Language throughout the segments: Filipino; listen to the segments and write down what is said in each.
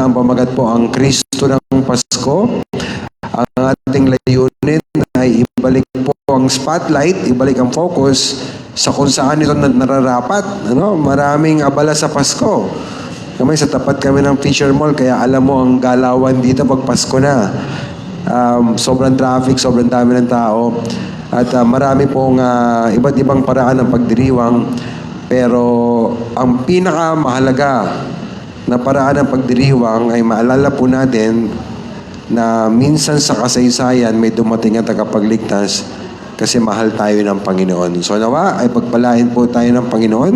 ang pamagat po ang Kristo ng Pasko. Ang ating layunin ay ibalik po ang spotlight, ibalik ang focus sa kung saan ito nararapat. Maraming abala sa Pasko. Sa tapat kami ng Fisher Mall, kaya alam mo ang galawan dito pag Pasko na. Sobrang traffic, sobrang dami ng tao. At marami pong iba't ibang paraan ng pagdiriwang. Pero ang pinakamahalaga na paraan ng pagdiriwang ay maalala po natin na minsan sa kasaysayan may dumating ang tagapagligtas kasi mahal tayo ng Panginoon. So nawa ay pagpalain po tayo ng Panginoon.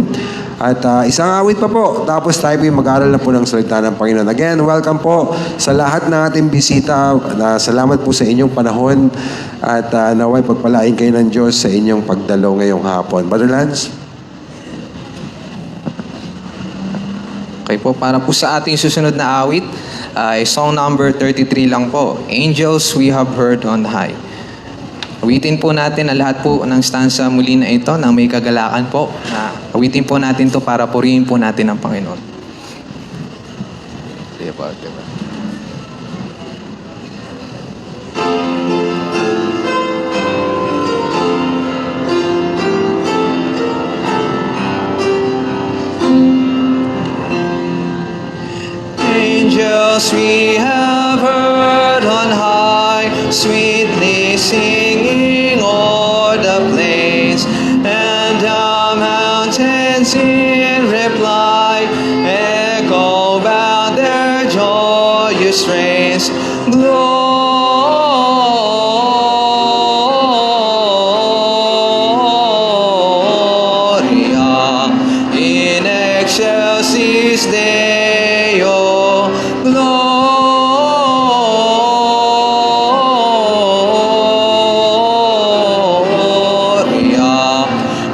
At isang awit pa po, tapos tayo po mag-aaral na po ng salita ng Panginoon. Again, welcome po sa lahat ng ating bisita. Salamat po sa inyong panahon at naway pagpalain kayo ng Diyos sa inyong pagdalo ngayong hapon. Brother Lance? Okay po, para po sa ating susunod na awit, song number 33 lang po, Angels We Have Heard on High. Awitin po natin ang lahat po ng stanza muli na ito nang may kagalakan po. Awitin po natin to para purihin po natin ang Panginoon. Diba? Angels we have heard on high, sweetly singing o'er the plains, and the mountains in reply echo about their joyous strains. Gloria in excelsis Deo. Gloria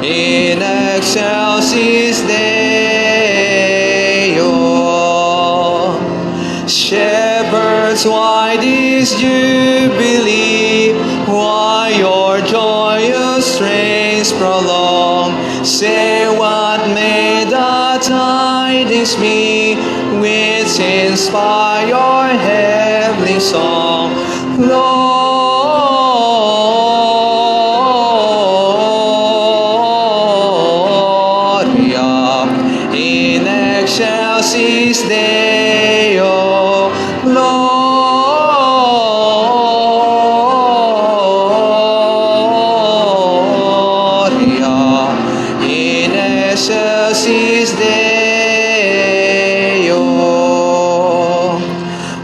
in excelsis Deo. Shepherds, why this jubilee? Why your joyous strains prolong? Say what may the tidings be, which inspire your heavenly song. Gloria in excelsis Deo. Gloria in excelsis Deo.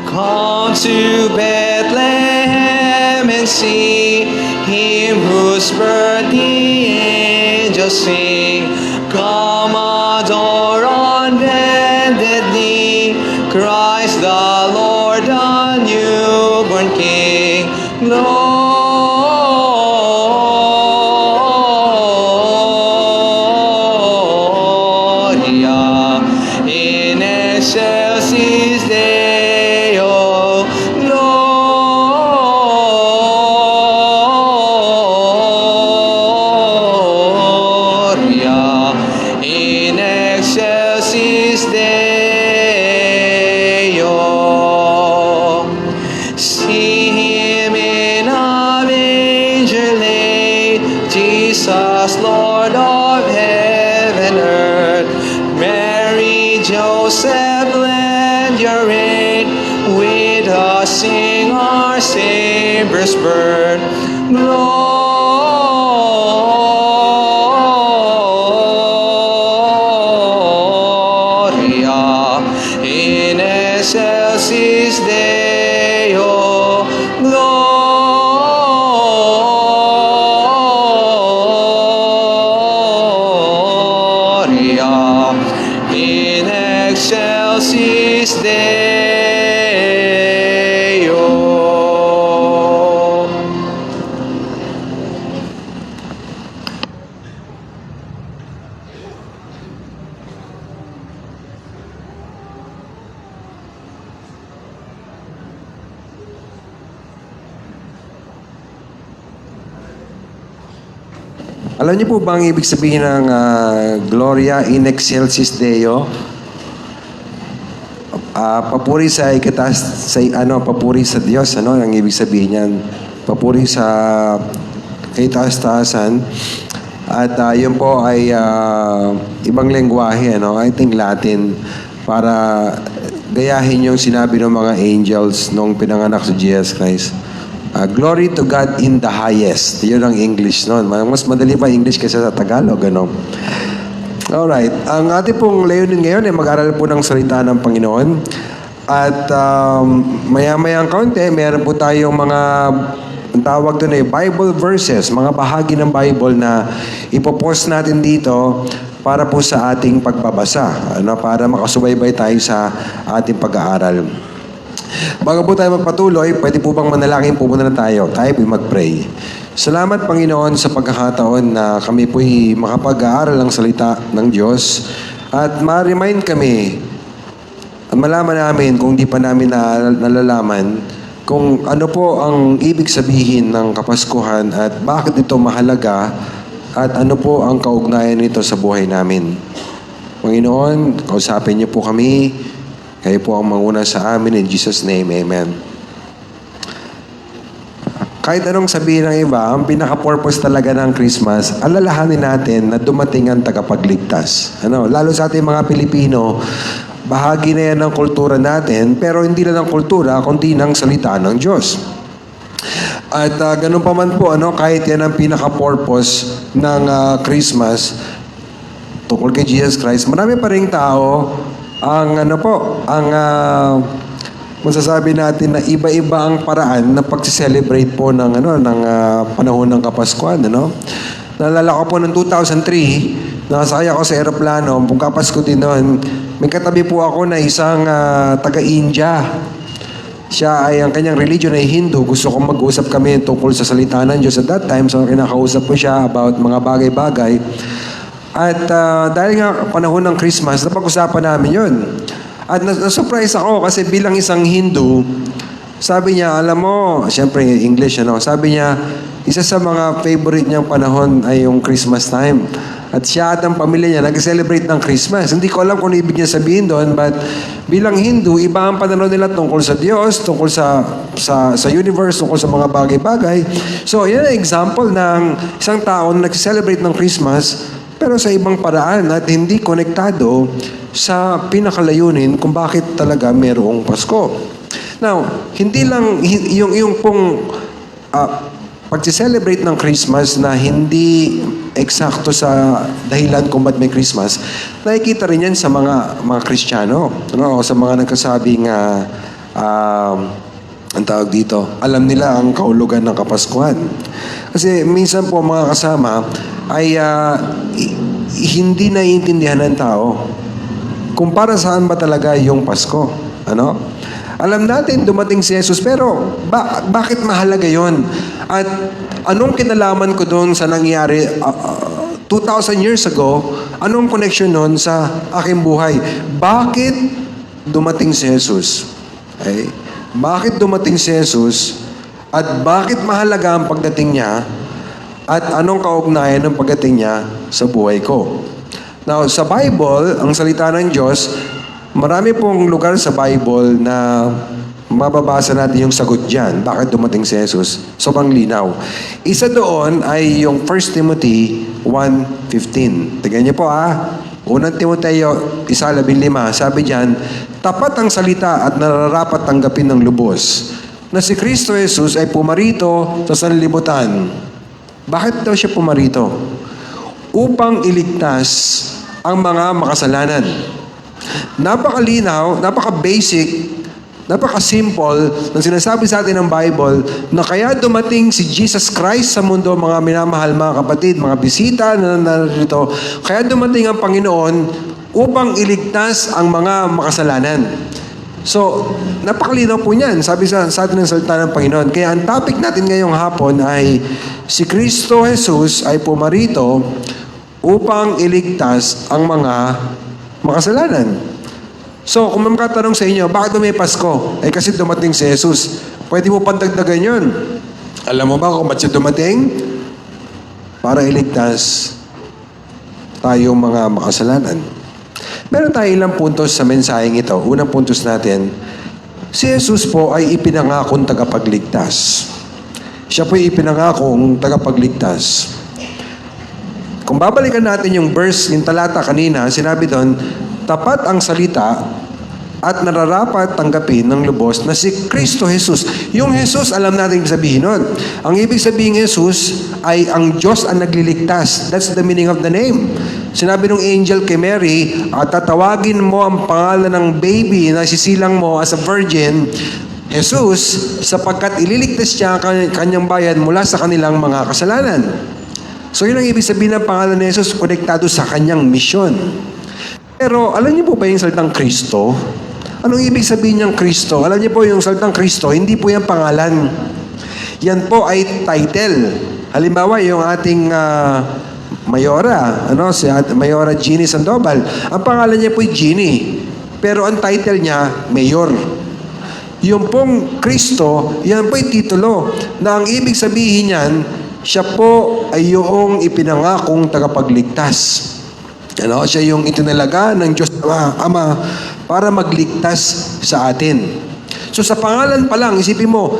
Come to Bethlehem and see him whose birth the angels sing. Come adore on bended knee Christ the Lord, the newborn King. Gloria in excelsis Deo. Gloria in excelsis Deo. See him in a manger laid, Jesus, Lord of heaven and earth. Mary, Joseph, lend your aid, with us sing our Savior's birth. Gloria in excelsis Deo. Gloria in excelsis Deo. Alam niyo po ba ang ibig sabihin ng Gloria in excelsis Deo? papuri sa papuri sa Diyos, ang ibig sabihin niyan. Papuri sa kay taas-taasan. At yun po ay ibang lengguwahe, I think Latin, para gayahin yung sinabi ng mga angels nung pinanganak si Jesus Christ. Glory to God in the highest. Yun ang English noon. Mas madali pa English kaysa sa Tagalog, Alright. Ang ating pong layunin ngayon ay mag-aral po ng salita ng Panginoon. At maya-mayang kaunti, meron po tayong mga, ang tawag doon ay Bible verses, mga bahagi ng Bible na ipopost natin dito para po sa ating pagbabasa, para makasubaybay tayo sa ating pag-aaral. Bago po tayo magpatuloy, pwede po bang manalangin po muna tayo? Tayo po mag-pray. Salamat, Panginoon, sa pagkakataon na kami po'y makapag-aaral ng salita ng Diyos at ma-remind kami at malaman namin kung di pa namin nalalaman kung ano po ang ibig sabihin ng Kapaskuhan at bakit ito mahalaga at ano po ang kaugnayan nito sa buhay namin. Panginoon, kausapin niyo po kami. Kayo po ang manguna sa amin. In Jesus' name, Amen. Kahit anong sabihin ng iba, ang pinaka-purpose talaga ng Christmas, alalahanin natin na dumating ang tagapagligtas. Lalo sa ating mga Pilipino, bahagi na yan ng kultura natin, pero hindi lang ng kultura, kundi ng salita ng Diyos. At ganun pa man po, kahit yan ang pinaka-purpose ng Christmas, tungkol kay Jesus Christ, marami pa ring tao ang masasabi natin na iba-iba ang paraan na pag-celebrate po ng panahon ng Kapaskuhan, Naalala ko po noong 2003, nakasakay ako sa eroplano, pagkapasko din noon, may katabi po ako na isang taga-India. Siya ay, ang kanyang religion ay Hindu. Gusto kong mag-usap kami tungkol sa salita ng Diyos at that time, so kinakausap ko siya about mga bagay-bagay. At dahil nga panahon ng Christmas, napag-usapan namin yun. At na-surprise ako kasi bilang isang Hindu, sabi niya, alam mo, siyempre English, sabi niya, isa sa mga favorite niyang panahon ay yung Christmas time. At siya at ang pamilya niya nag-celebrate ng Christmas. Hindi ko alam kung ano ibig niya sabihin doon, but bilang Hindu, iba ang pananaw nila tungkol sa Diyos, tungkol sa universe, tungkol sa mga bagay-bagay. So, yan ang example ng isang tao na nag-celebrate ng Christmas, pero sa ibang paraan at hindi konektado sa pinakalayunin kung bakit talaga mayroong Pasko. Now, hindi lang yung pong pag-celebrate ng Christmas na hindi eksakto sa dahilan kung ba't may Christmas, nakikita rin yan sa mga Kristiyano, o sa mga nagkasabing ang tawag dito, alam nila ang kahulugan ng Kapaskuhan. Kasi minsan po mga kasama ay hindi naiintindihan ng tao kung para saan ba talaga yung Pasko. Alam natin dumating si Jesus, pero bakit mahalaga yon? At anong kinalaman ko doon sa nangyari 2,000 years ago? Anong connection nun sa aking buhay? Bakit dumating si Jesus? Okay? Bakit dumating si Jesus? At bakit mahalaga ang pagdating niya? At anong kaugnayan ng pagdating niya sa buhay ko? Now, sa Bible, ang salita ng Diyos, marami pong lugar sa Bible na mababasa natin yung sagot dyan. Bakit dumating si Jesus? Sobrang linaw. Isa doon ay yung 1 Timothy 1:15. Tignan niyo po Unang Timoteo 1:15. Sabi dyan, tapat ang salita at nararapat tanggapin ng lubos na si Kristo Jesus ay pumarito sa sanlibutan. Bakit daw siya pumarito? Upang iligtas ang mga makasalanan. Napakalinaw, napaka-basic, napaka-simple ng sinasabi sa atin ng Bible na kaya dumating si Jesus Christ sa mundo, mga minamahal, mga kapatid, mga bisita na narito, kaya dumating ang Panginoon upang iligtas ang mga makasalanan. So, napakalinaw po niyan, sabi sa atin ng salita ng Panginoon. Kaya ang topic natin ngayong hapon ay si Kristo Jesus ay pumarito upang iligtas ang mga makasalanan. So, kung makatanong sa inyo, bakit may Pasko? Kasi dumating si Jesus. Pwede mo pandagdagan yun. Alam mo ba kung ba't siya dumating? Para iligtas tayong mga makasalanan. Meron tayo ilang puntos sa mensaheng ito. Unang puntos natin, si Jesus po ay ipinangakong tagapagligtas. Siya po ay ipinangakong tagapagligtas. Kung babalikan natin yung verse, yung talata kanina, sinabi doon, tapat ang salita at nararapat tanggapin ng lubos na si Kristo Jesus. Yung Jesus, alam natin ibig sabihin nun. Ang ibig sabihin Jesus ay ang Diyos ang nagliligtas. That's the meaning of the name. Sinabi ng angel kay Mary, at tatawagin mo ang pangalan ng baby na sisilang mo as a virgin, Jesus, sapagkat ililigtas siya ang kanyang bayan mula sa kanilang mga kasalanan. So yun ang ibig sabihin ng pangalan ni Jesus, konektado sa kanyang misyon. Pero alam niyo po ba yung salitang Kristo? Anong ibig sabihin niyang Kristo? Alam niyo po yung salitang Kristo, hindi po yung pangalan. Yan po ay title. Halimbawa, yung ating Mayora, si Mayora Jeannie Sandoval, ang pangalan niya po ay Jeannie. Pero ang title niya, Mayor. Yung pong Kristo, yan po ay titulo na ang ibig sabihin niyan, siya po ay yung ipinangakong tagapagligtas. Siya yung itinalaga ng Diyos Ama para magligtas sa atin. So sa pangalan pa lang, isipin mo,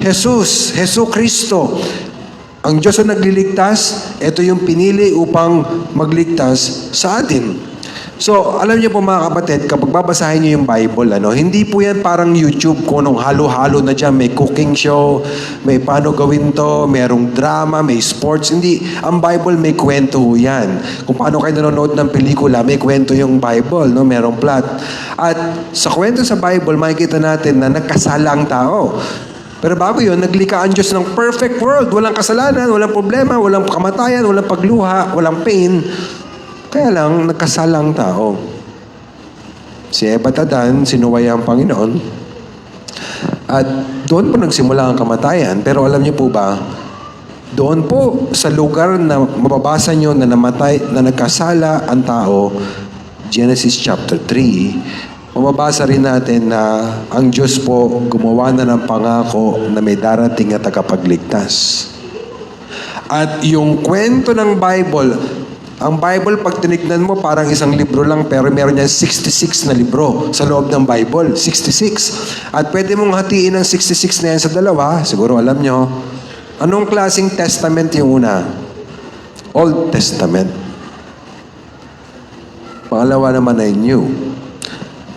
Jesus Kristo, ang Diyos na nagliligtas, ito yung pinili upang magligtas sa atin. So, alam niyo po mga kapatid, kapag babasahin niyo yung Bible, hindi po yan parang YouTube kung anong halo-halo na dyan, may cooking show, may paano gawin to, merong drama, may sports. Hindi, ang Bible may kwento yan. Kung paano kayo nanonood ng pelikula, may kwento yung Bible, merong plot. At sa kwento sa Bible, makikita natin na nagkasala ang tao. Pero bago yun, naglikha ang Diyos ng perfect world. Walang kasalanan, walang problema, walang kamatayan, walang pagluha, walang pain. Kaya lang, nagkasala ang tao. Si Eva at Adan, sinuway ang Panginoon. At doon po nagsimula ang kamatayan. Pero alam niyo po ba, doon po sa lugar na mababasa niyo na namatay, na nagkasala ang tao, Genesis chapter 3, mababasa rin natin na ang Diyos po gumawa na ng pangako na may darating na tagapagligtas. At yung kwento ng Bible, ang Bible, pag tinignan mo, parang isang libro lang, pero meron yan 66 na libro sa loob ng Bible. 66. At pwede mong hatiin ang 66 na yan sa dalawa. Siguro alam nyo. Anong klaseng testament yung una? Old Testament. Pangalawa naman ay New.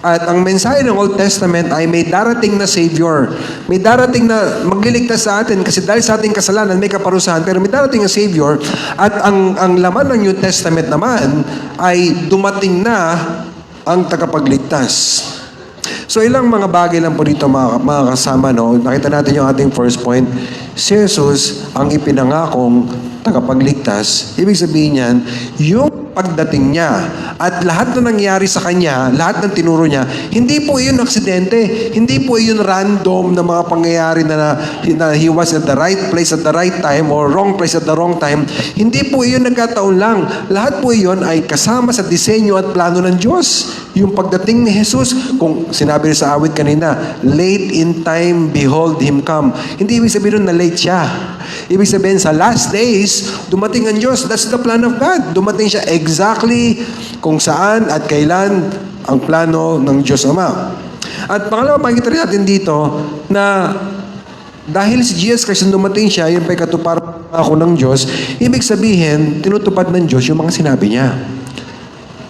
At ang mensahe ng Old Testament ay may darating na Savior. May darating na magliligtas sa atin kasi dahil sa ating kasalanan may kaparusahan, pero may darating na Savior. At ang laman ng New Testament naman ay dumating na ang tagapagligtas. So ilang mga bagay lang po dito mga kasama. Nakita natin yung ating first point. Si Jesus ang ipinangakong tagapagligtas. Ibig sabihin yan, yung pagdating niya at lahat na nangyari sa kanya, lahat ng tinuro niya, hindi po iyon aksidente, hindi po iyon random na mga pangyayari na he was at the right place at the right time or wrong place at the wrong time. Hindi po iyon nagkataon lang. Lahat po iyon ay kasama sa disenyo at plano ng Diyos. Yung pagdating ni Jesus, kung sinabi sa awit kanina, late in time, behold Him come. Hindi ibig sabihin na late siya. Ibig sabihin sa last days, dumating ang Diyos. That's the plan of God. Dumating siya exactly kung saan at kailan ang plano ng Diyos Ama. At pangalawa, makikita rin natin dito na dahil si Jesus Christ dumating siya, yun pa'y katuparan ako ng Diyos, ibig sabihin, tinutupad ng Diyos yung mga sinabi niya.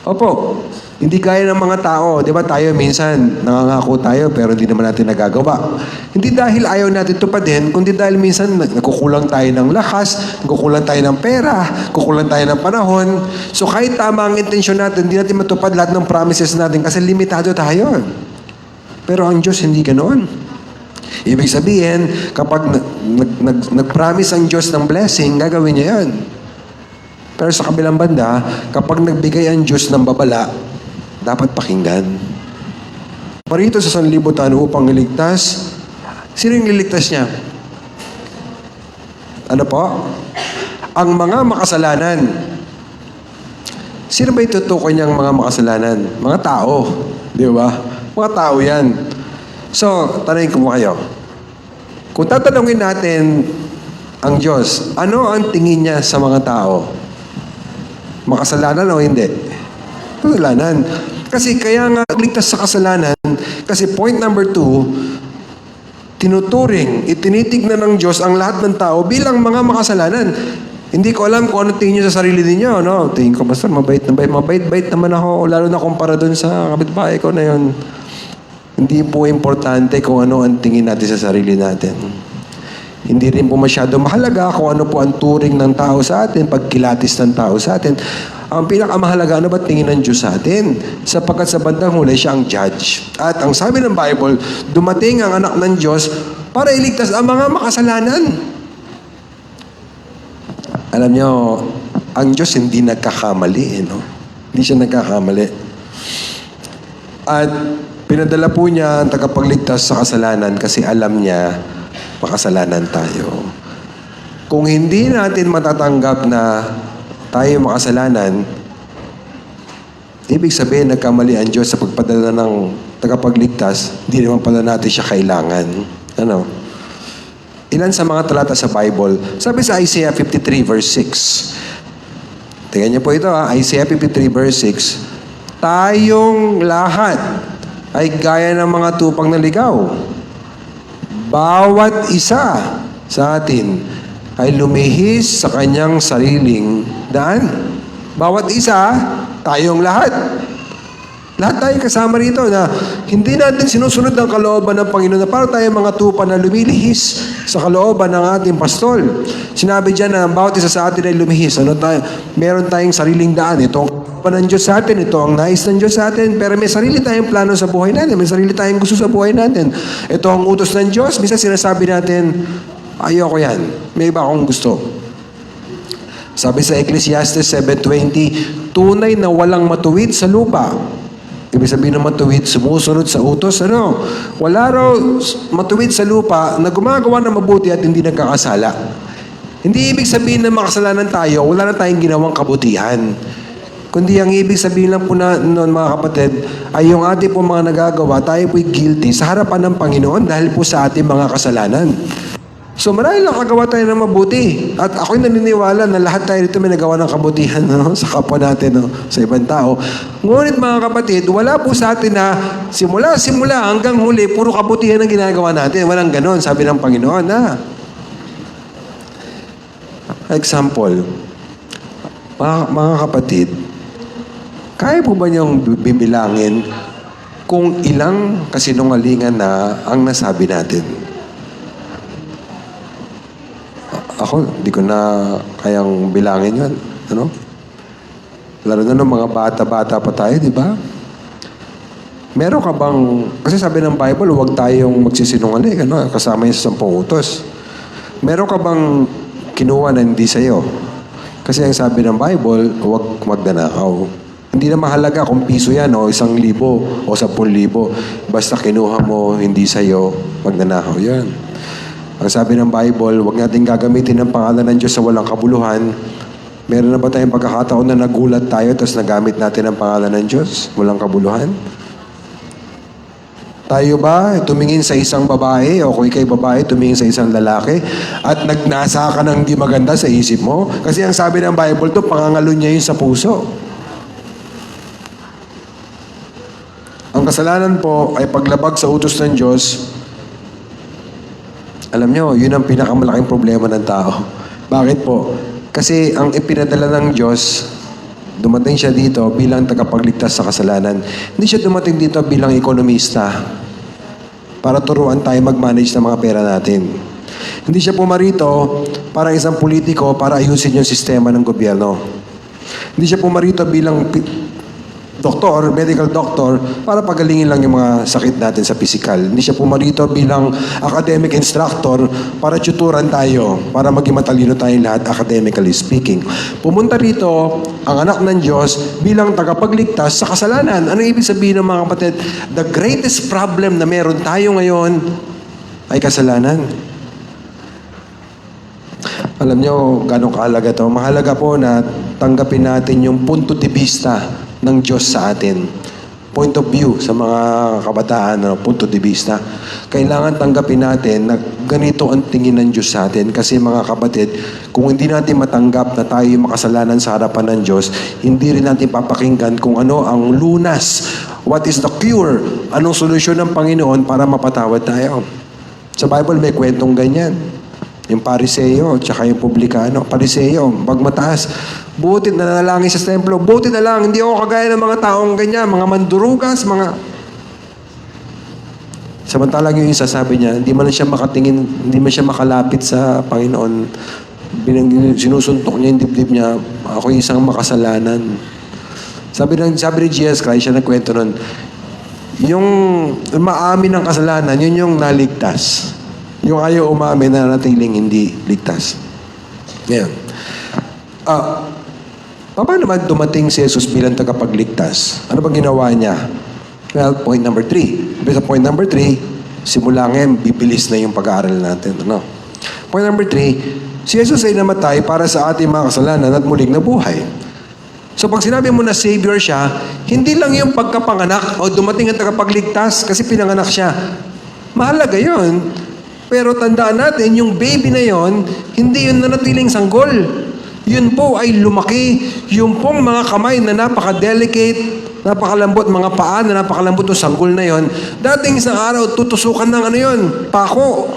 Opo, hindi kaya ng mga tao. Di ba tayo minsan, nangangako tayo pero hindi naman natin nagagawa. Hindi dahil ayaw natin tupadin, kundi dahil minsan nagkukulang tayo ng lakas, nagkukulang tayo ng pera, kukulang tayo ng panahon. So kahit tama ang intensyon natin, hindi natin matupad lahat ng promises natin kasi limitado tayo. Pero ang Diyos hindi ganoon. Ibig sabihin, kapag nag-promise ang Diyos ng blessing, gagawin niya yan. Pero sa kabilang banda, kapag nagbigay ang Diyos ng babala, dapat pakinggan. Parito sa sanlibutan upang iligtas, sino yung liligtas niya? Ano po? Ang mga makasalanan. Sino ba itutukoy niyang mga makasalanan? Mga tao. Di ba? Mga tao yan. So, tanongin ko mo kayo. Kung tatanungin natin ang Diyos, ano ang tingin niya sa mga tao? Makasalanan o hindi? Kasalanan. Kasi kaya nga ligtas sa kasalanan, kasi point number 2, itinitignan ng Diyos ang lahat ng tao bilang mga makasalanan. Hindi ko alam kung ano tingin nyo sa sarili ninyo, no? Tingin ko, Pastor, mabait naman ako, lalo na kumpara dun sa kapitbahay ko na yun. Hindi po importante kung ano ang tingin natin sa sarili natin. Hindi rin po masyado mahalaga kung ano po ang turing ng tao sa atin, pagkilatis ng tao sa atin. Ang pinakamahalaga, ano ba tingin ng Diyos sa atin? Sapagkat sa bandang huli, siya ang judge. At ang sabi ng Bible, dumating ang anak ng Diyos para iligtas ang mga makasalanan. Alam nyo, ang Diyos hindi nagkakamali, no? Hindi siya nagkakamali. At pinadala po niya ang tagapagligtas sa kasalanan kasi alam niya makasalanan tayo. Kung hindi natin matatanggap na tayo makasalanan, ibig sabihin nagkamali ang Diyos sa pagpadala ng tagapagligtas, hindi naman pala natin siya kailangan. Ano? Ilan sa mga talata sa Bible, sabi sa Isaiah 53 verse 6. Tingnan niyo po ito Isaiah 53 verse 6. Tayong lahat ay gaya ng mga tupang naligaw. Bawat isa sa atin ay lumihis sa kanyang sariling daan. Bawat isa, tayong lahat. Lahat tayo kasama rito na hindi natin sinusunod ang kalooban ng Panginoon na para tayo mga tupa na lumilihis sa kalooban ng ating pastol. Sinabi dyan na bawat isa sa atin ay lumihis. Meron tayong sariling daan. Ito ang kalooban ng Diyos sa atin. Ito ang nais ng Diyos sa atin. Pero may sarili tayong plano sa buhay natin. May sarili tayong gusto sa buhay natin. Ito ang utos ng Diyos. Minsan sinasabi natin, ayoko yan. May iba akong gusto. Sabi sa Ecclesiastes 7:20, tunay na walang matuwid sa lupa. Ibig sabihin ng matuwid, sumusunod sa utos. Wala raw matuwid sa lupa na gumagawa ng mabuti at hindi nagkakasala. Hindi ibig sabihin na makasalanan tayo, wala na tayong ginawang kabutihan. Kundi ang ibig sabihin lang po na noon mga kapatid, ay yung ating po mga nagagawa, tayo po'y guilty sa harapan ng Panginoon dahil po sa ating mga kasalanan. So marahil lang kagawa tayo ng mabuti. At ako'y naniniwala na lahat tayo dito may nagawa ng kabutihan sa kapwa natin, sa ibang tao. Ngunit mga kapatid, wala po sa atin na simula hanggang huli, puro kabutihan ang ginagawa natin. Walang ganon, sabi ng Panginoon. Example, mga kapatid, kaya po ba niyong bibilangin kung ilang kasinungalingan na ang nasabi natin? Ako, di ko na kayang bilangin yun. Lalo na ng mga bata-bata pa tayo, di ba? Meron ka bang, kasi sabi ng Bible, huwag tayong magsisinungaling, kasama yun sa 10 utos. Meron ka bang kinuha na hindi sa'yo? Kasi ang sabi ng Bible, huwag magnanakaw. Hindi na mahalaga kung piso yan, o 1,000 o 10,000. Basta kinuha mo, hindi sa'yo, magnanakaw yan. Ang sabi ng Bible, huwag natin gagamitin ang pangalan ng Diyos sa walang kabuluhan. Meron na ba tayong pagkakataon na nagulat tayo tapos nagamit natin ang pangalan ng Diyos? Walang kabuluhan? Tayo ba tumingin sa isang babae o kung ikay babae, tumingin sa isang lalaki at nagnasa ka ng di maganda sa isip mo? Kasi ang sabi ng Bible to, pangangalo niya yun sa puso. Ang kasalanan po ay paglabag sa utos ng Diyos. Alam nyo, yun ang pinakamalaking problema ng tao. Bakit po? Kasi ang ipinadala ng Diyos, dumating siya dito bilang tagapagligtas sa kasalanan. Hindi siya dumating dito bilang ekonomista para turuan tayo mag-manage ng mga pera natin. Hindi siya pumarito para isang politiko para ayusin yung sistema ng gobyerno. Hindi siya pumarito bilang doktor, medical doctor, para pagalingin lang yung mga sakit natin sa physical. Hindi siya pumarito bilang academic instructor para tuturan tayo, para maging matalino tayong lahat academically speaking. Pumunta rito ang anak ng Diyos bilang tagapagligtas sa kasalanan. Ano ibig sabihin ng mga kapatid? The greatest problem na meron tayo ngayon ay kasalanan. Alam nyo, gano'ng kahalaga to? Mahalaga po na tanggapin natin yung punto de vista ng Diyos sa atin. point of view sa mga kabataan, punto de vista. Kailangan tanggapin natin na ganito ang tingin ng Diyos sa atin. Kasi mga kapatid, kung hindi natin matanggap na tayo yung makasalanan sa harapan ng Diyos, hindi rin natin papakinggan kung ano ang lunas. What is the cure? Anong solusyon ng Panginoon para mapatawad tayo? Sa Bible may kwentong ganyan. Yung Pariseo, tsaka yung Publikano. Pariseo, pag mataas, buti na nanalangin sa templo, buti na lang, hindi ako kagaya ng mga taong ganyan, mga mandurugas, mga... Samantalang yung isa, sabi niya, hindi man siya makatingin, hindi man siya makalapit sa Panginoon. Sinusuntok niya yung dibdib niya, ako yung isang makasalanan. Sabi ni Jesus Christ, siya nagkwento nun, yung maamin ng kasalanan, yun yung naligtas. Yung ayaw umamin na natiling hindi ligtas. Ngayon, paano naman dumating si Jesus bilang tagapagligtas? Ano ba ginawa niya? Well, point number 3. Sa point number 3, simula ngayon, bibilis na yung pag-aaral natin. Ano? Point number 3, si Jesus ay namatay para sa ating mga kasalanan at muling nabuhay. So pag sinabi mo na Savior siya, hindi lang yung pagkapanganak o dumating ang tagapagligtas kasi pinanganak siya. Mahalaga yun. Pero tandaan natin, yung baby na yon, hindi yun nanatiling sanggol. Yun po ay lumaki. Yung pong mga kamay na napaka-delicate, napakalambot, mga paa na napakalambot ng sanggol na yon, dating isang araw, tutusukan ng ano yon, pako.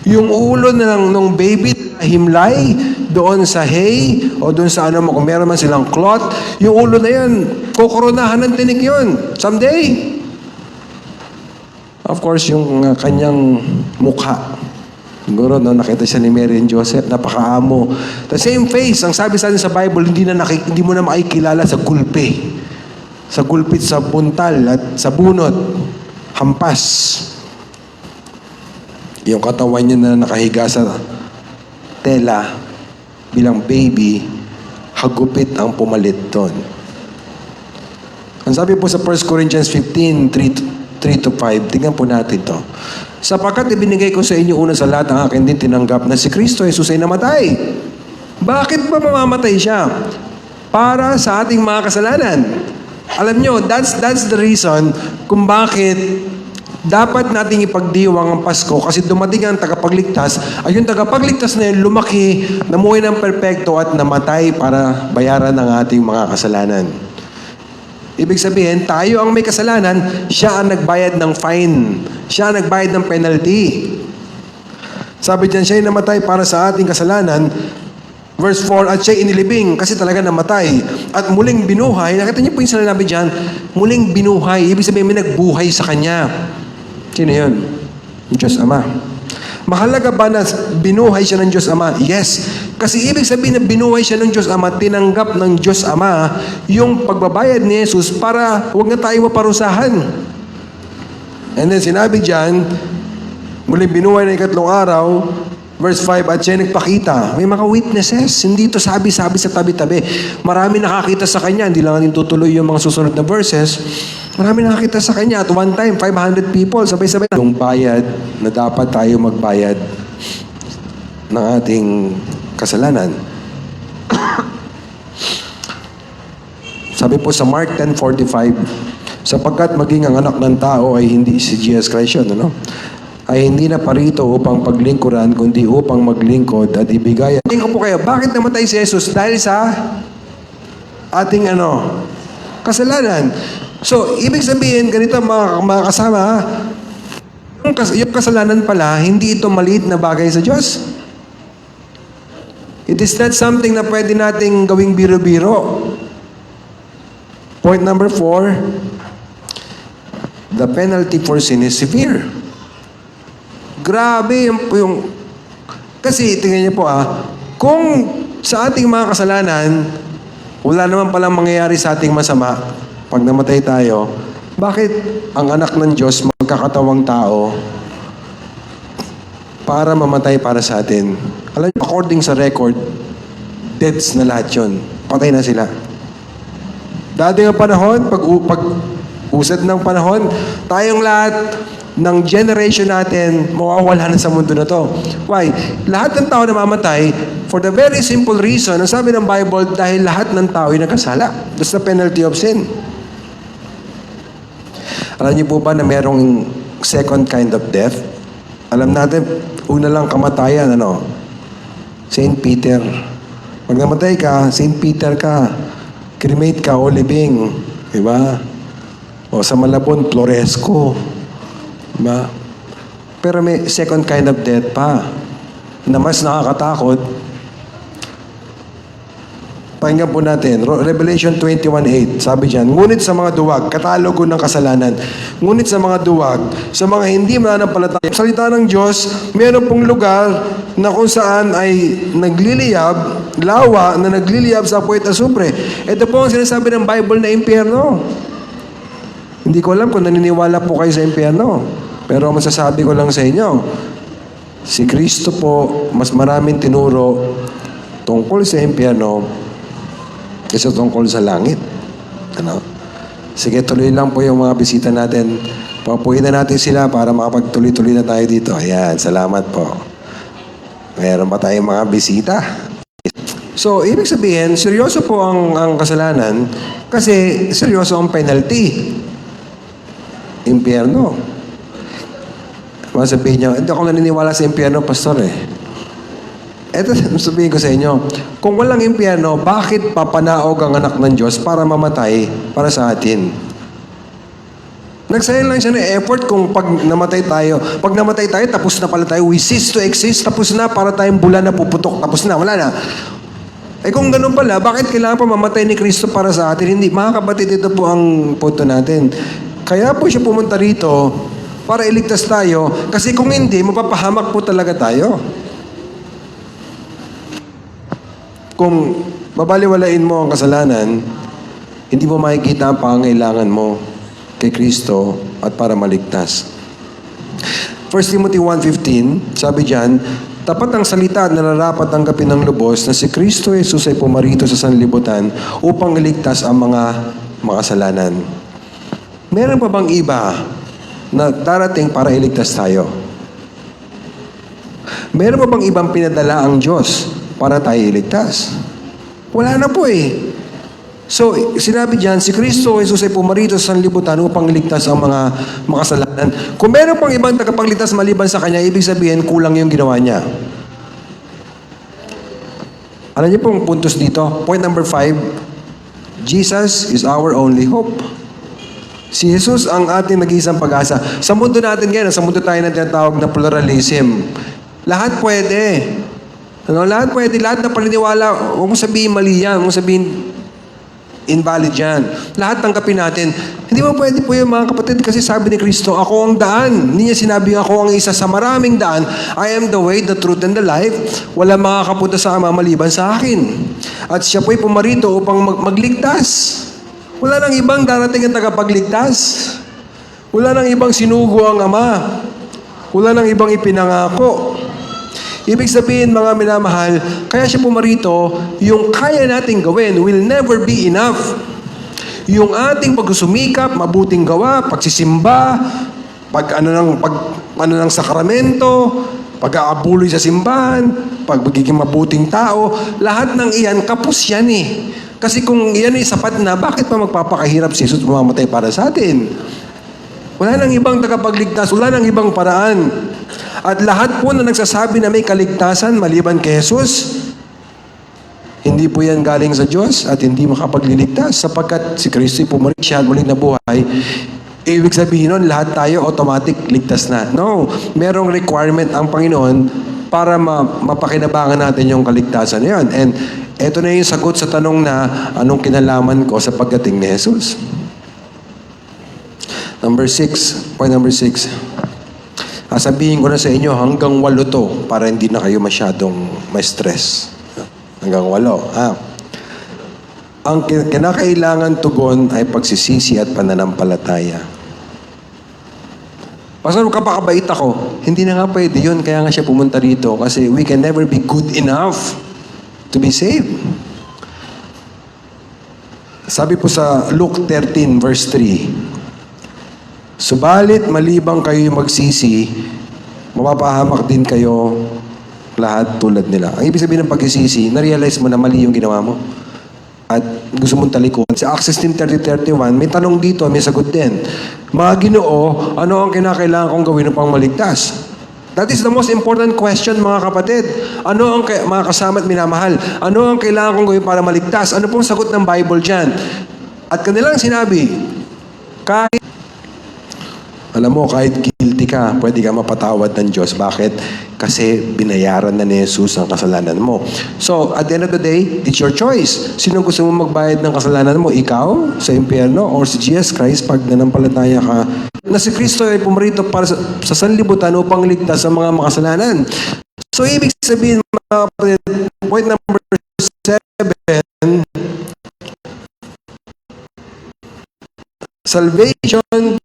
Yung ulo ng baby, himlay, doon sa hay, o doon sa ano, kung meron man silang cloth, yung ulo na yan, kukoronahan ng tinik yun. Someday. Of course, yung kanyang mukha. Siguro, nakita siya ni Mary and Joseph, napakaamo. The same face, ang sabi sa atin sa Bible, hindi mo na makikilala sa gulpi. Sa gulpit, sa buntal, at sa bunot. Hampas. Yung katawan niya na nakahiga sa tela, bilang baby, hagupit ang pumalit doon. Ang sabi po sa 1 Corinthians 15:3-5, tingnan po natin to. Sapagkat ibinigay ko sa inyo una sa lahat ang akin din tinanggap na si Kristo Jesus ay namatay. Bakit ba mamamatay siya? Para sa ating mga kasalanan. Alam nyo, that's the reason kung bakit dapat nating ipagdiwang ang Pasko kasi dumating ang tagapagligtas ay yung tagapagligtas na yun lumaki, namuhay ng perpekto at namatay para bayaran ang ating mga kasalanan. Ibig sabihin, tayo ang may kasalanan, siya ang nagbayad ng fine. Siya ang nagbayad ng penalty. Sabi diyan, siya ay namatay para sa ating kasalanan. Verse 4, at siya inilibing kasi talaga namatay. At muling binuhay, nakita niyo po yung sinabi diyan, muling binuhay. Ibig sabihin, may nagbuhay sa kanya. Sino yun? Yung Diyos Ama. Mahalaga ba na binuhay siya ng Diyos Ama? Yes. Kasi ibig sabihin na binuhay siya ng Diyos Ama, tinanggap ng Diyos Ama yung pagbabayad ni Jesus para huwag na tayo maparusahan. And then sinabi diyan, muling binuhay na ikatlong araw, verse 5, at siya nagpakita. May mga witnesses. Hindi ito sabi-sabi sa tabi-tabi. Marami nakakita sa kanya. Hindi lang natin tutuloy yung mga susunod na verses. Marami nakakita sa kanya. At one time, 500 people. Sabay-sabay. Yung bayad na dapat tayo magbayad ng ating kasalanan. Sabi po sa Mark 10:45, sapagkat maging ang anak ng tao ay hindi si Jesus Christ yun, ano? Ay hindi na parito upang paglingkuran, kundi upang maglingkod at ibigay. Tingnan po kayo, bakit namatay si Jesus? Dahil sa ating kasalanan. So, ibig sabihin, ganito mga kasama, yung kasalanan pala, hindi ito maliit na bagay sa Diyos. It is not something na pwede nating gawing biro-biro. Point number 4, the penalty for sin is severe. Grabe yung kasi tingnan niyo po kung sa ating mga kasalanan, wala naman palang mangyayari sa ating masama pag namatay tayo, bakit ang anak ng Diyos magkakatawang tao para mamatay para sa atin? Alam niyo, according sa record, deaths na lahat yun. Patay na sila. Dating ang panahon, pag usad ng panahon, tayong lahat ng generation natin, mawawala na sa mundo na to. Why? Lahat ng tao na mamatay, for the very simple reason, ang sabi ng Bible, dahil lahat ng tao ay nagkasala. That's the penalty of sin. Alam niyo po ba na merong second kind of death? Alam natin, una lang kamatayan, ano? Saint Peter. Pag namatay ka, Saint Peter ka. Cremate ka o libing. Diba? O sa Malabon, Floresco. Diba? Pero may second kind of death pa na mas nakakatakot. Pakinggan po natin, Revelation 21:8, sabi diyan, ngunit sa mga duwag, katalogo ng kasalanan, ngunit sa mga duwag, sa mga hindi mananampalataya, salita ng Diyos, meron pong lugar na kung saan ay nagliliyab, lawa na nagliliyab sa puwet at asupre. Ito po ang sinasabi ng Bible na impyerno. Hindi ko alam kung naniniwala po kayo sa impyerno, pero masasabi ko lang sa inyo, si Kristo po, mas maraming tinuro tungkol sa impyerno kaysa tungkol sa langit. Ano? Sige, tuloy lang po yung mga bisita natin. Papuin na natin sila para makapagtuloy-tuloy na tayo dito. Ayan, salamat po. Mayroon pa tayong mga bisita. So, ibig sabihin, seryoso po ang kasalanan kasi seryoso ang penalty. Impyerno. Masabihin niyo, hindi ako naniniwala sa impyerno, pastor eh. Ito, sabihin ko sa inyo, kung walang impyerno, bakit papanaog ang anak ng Diyos para mamatay para sa atin? Nagsayang lang siya ng effort kung pag namatay tayo, tapos na pala tayo, we cease to exist, tapos na, para tayong bulan na puputok, tapos na, wala na. Eh kung ganun pala, bakit kailangan pa mamatay ni Kristo para sa atin? Hindi, mga kapatid, ito po ang punto natin. Kaya po siya pumunta rito para iligtas tayo, kasi kung hindi, mapapahamak po talaga tayo. Kung babaliwalain mo ang kasalanan, hindi mo makikita ang pangangailangan mo kay Kristo at para maligtas. 1 Timothy 1:15, sabi diyan, tapat ang salita at nararapat tanggapin ng lubos na si Kristo Jesus ay pumarito sa sanlibutan upang iligtas ang mga makasalanan. Meron pa bang iba na darating para iligtas tayo? Meron pa bang ibang pinadala ang Diyos para tayo iligtas? Wala na po eh. So, sinabi diyan, si Kristo Jesus ay pumarito sa sanlibutan upang iligtas ang mga makasalanan. Kung meron pang ibang tagapagligtas maliban sa Kanya, ibig sabihin, kulang yung ginawa Niya. Alam niyo pong puntos dito? Point number 5, Jesus is our only hope. Si Jesus ang ating nag-iisang pag-asa. Sa mundo natin ngayon, sa mundo tayo na tinatawag na pluralism, lahat pwede. Ano, lahat pwede, lahat na paniniwala, huwag mo sabihin mali yan, huwag mo sabihin invalid yan. Lahat tanggapin natin. Hindi mo pwede po yung mga kapatid kasi sabi ni Kristo, ako ang daan. Hindi niya sinabi ako ang isa sa maraming daan. I am the way, the truth, and the life. Wala makakapunta sa Ama maliban sa akin. At siya po'y pumarito upang magligtas. Wala nang ibang darating ang tagapagligtas. Wala nang ibang sinugo ang Ama. Wala nang ibang ipinangako. Ibig sabihin, mga minamahal, kaya siya pumarito, yung kaya nating gawin will never be enough. Yung ating pagsusumikap, mabuting gawa, pagsisimba, pag ng sakramento, pag-aabuloy sa simbahan, pagiging mabuting tao, lahat ng iyan, kapos yan eh. Kasi kung iyan ay sapat na, bakit pa magpapakahirap si Jesus mamamatay para sa atin? Wala nang ibang tagapagligtas, wala nang ibang paraan. At lahat po na nagsasabi na may kaligtasan maliban kay Jesus, hindi po yan galing sa Diyos at hindi makapagliligtas sapagkat si Kristo pumalit siya at muling nabuhay. Ibig sabihin nun, lahat tayo automatic ligtas na. No, merong requirement ang Panginoon para mapakinabangan natin yung kaligtasan na yun. And eto na yung sagot sa tanong na anong kinalaman ko sa pagdating ni Jesus. Point number 6. Sabihin ko na sa inyo, hanggang 8 to para hindi na kayo masyadong ma-stress. Hanggang 8. Ang kinakailangan tugon ay pagsisisi at pananampalataya. Pastor, kapakabait ako. Hindi na nga pwede yun, kaya nga siya pumunta rito kasi we can never be good enough to be saved. Sabi po sa Luke 13 verse 3, subalit malibang kayo magsisi, mapapahamak din kayo lahat tulad nila. Ang ibig sabihin ng pagsisisi, na-realize mo na mali yung ginawa mo. At gusto mong talikuran. Sa Acts 16:30-31, may tanong dito, may sagot din. Mga Ginoo, ano ang kinakailangan kong gawin upang maligtas? That is the most important question, mga kapatid. Ano ang mga kasama at minamahal? Ano ang kailangan kong gawin para maligtas? Ano pong sagot ng Bible dyan? At kanilang sinabi, alam mo, kahit guilty ka, pwede ka mapatawad ng Diyos. Bakit? Kasi binayaran na ni Jesus ang kasalanan mo. So, at the end of the day, it's your choice. Sino gusto mo magbayad ng kasalanan mo? Ikaw sa impyerno or si Jesus Christ pag nanampalataya ka na si Kristo ay pumarito para sa sanlibutan upang ligtas sa mga makasalanan. So, ibig sabihin, mga kapatid, point number 7, salvation